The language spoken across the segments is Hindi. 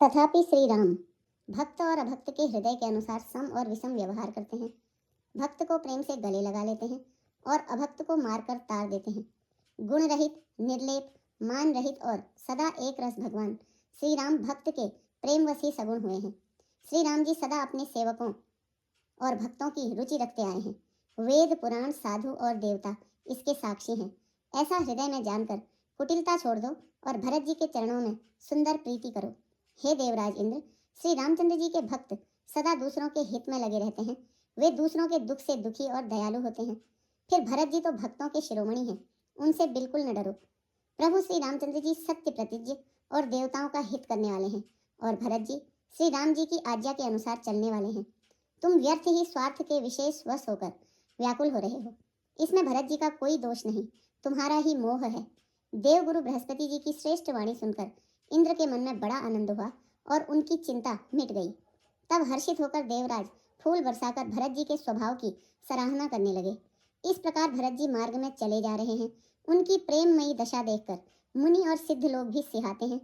तथापि श्री राम भक्त और अभक्त के हृदय के अनुसार सम और विषम व्यवहार करते हैं। भक्त को प्रेम से गले लगा लेते हैं और अभक्त को मारकर तार देते हैं। गुण रहित, निर्लेप, मान रहित और सदा एक रस भगवान श्री राम भक्त के प्रेमवशी सगुण हुए हैं। श्री राम जी सदा अपने सेवकों और भक्तों की रुचि रखते आए हैं। वेद, पुराण, साधु और देवता इसके साक्षी हैं। ऐसा हृदय में जानकर कुटिलता छोड़ दो और भरत जी के चरणों में सुंदर प्रीति करो। हे देवराज इंद्र, श्री रामचंद्र जी के भक्त सदा दूसरों के हित में लगे रहते हैं। वे दूसरों के दुख से दुखी और दयालु होते हैं। फिर भरत जी तो भक्तों के शिरोमणि हैं, उनसे बिल्कुल न डरो। प्रभु श्री रामचंद्र जी सत्य प्रतिज्ञ और देवताओं का हित करने वाले हैं और भरत जी श्री राम जी की आज्ञा के अनुसार चलने वाले हैं। तुम व्यर्थ ही स्वार्थ के विशेष वश होकर व्याकुल हो रहे हो। इसमें भरत जी का कोई दोष नहीं, तुम्हारा ही मोह है। देवगुरु बृहस्पति जी की श्रेष्ठ वाणी सुनकर इंद्र के मन में बड़ा आनंद हुआ और उनकी चिंता मिट गई। तब हर्षित होकर देवराज फूल बरसाकर भरत जी के स्वभाव की सराहना करने लगे। इस प्रकार भरत जी मार्ग में चले जा रहे हैं। उनकी प्रेममयी दशा देखकर मुनि और सिद्ध लोग भी सिहाते हैं।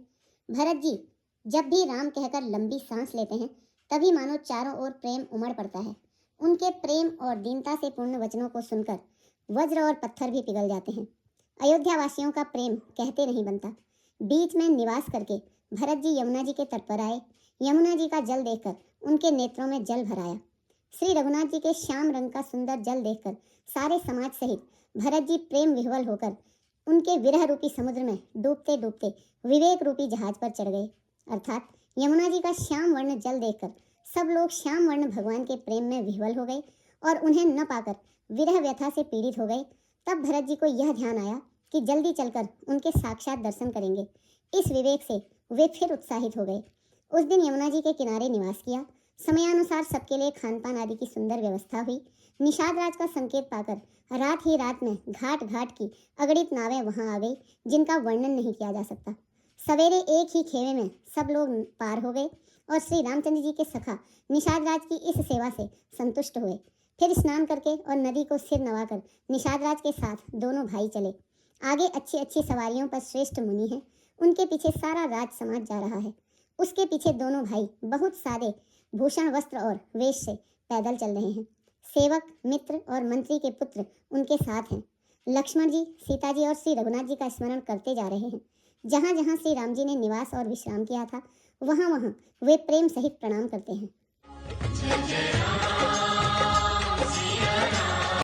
भरत जी जब भी राम कहकर लंबी सांस लेते हैं तभी मानो चारों ओर प्रेम उमड़ पड़ता है। उनके प्रेम और दीनता से पूर्ण वचनों को सुनकर वज्र और पत्थर भी पिघल जाते हैं। अयोध्या वासियों का प्रेम कहते नहीं बनता। बीच में निवास करके भरत जी यमुना जी के तट पर आए। यमुना जी का जल देखकर उनके नेत्रों में जल भराया। श्री रघुनाथ जी के श्याम रंग का सुंदर जल देखकर सारे समाज सहित भरत जी प्रेम विह्वल होकर उनके विरह रूपी समुद्र में डूबते डूबते विवेक रूपी जहाज पर चढ़ गए। अर्थात यमुना जी का श्याम वर्ण जल देखकर सब लोग श्याम वर्ण भगवान के प्रेम में विह्वल हो गए और उन्हें न पाकर विरह व्यथा से पीड़ित हो गए। तब भरत जी को यह ध्यान आया कि जल्दी चलकर उनके साक्षात दर्शन करेंगे। इस विवेक से वे फिर उत्साहित हो गए। उस दिन यमुना जी के किनारे निवास किया। समयानुसार सबके लिए खान पान आदि की सुंदर व्यवस्था हुई। निषाद राज का संकेत पाकर रात ही रात में घाट घाट की अगणित नावें वहां आ गई, जिनका वर्णन नहीं किया जा सकता। सवेरे एक ही खेवे में सब लोग पार हो गए और श्री रामचंद्र जी के सखा निषाद राज की इस सेवा से संतुष्ट हुए। फिर स्नान करके और नदी को सिर नवाकर निषाद राज के साथ दोनों भाई चले। आगे अच्छी अच्छी सवारियों पर श्रेष्ठ मुनि हैं, उनके पीछे सारा राज समाज जा रहा है। उसके पीछे दोनों भाई बहुत सादे भूषण, वस्त्र और वेश से पैदल चल रहे हैं। सेवक, मित्र और मंत्री के पुत्र उनके साथ हैं। लक्ष्मण जी, सीता जी और श्री रघुनाथ जी का स्मरण करते जा रहे हैं। जहाँ जहाँ श्री राम जी ने निवास और विश्राम किया था वहाँ वहाँ वे प्रेम सहित प्रणाम करते हैं।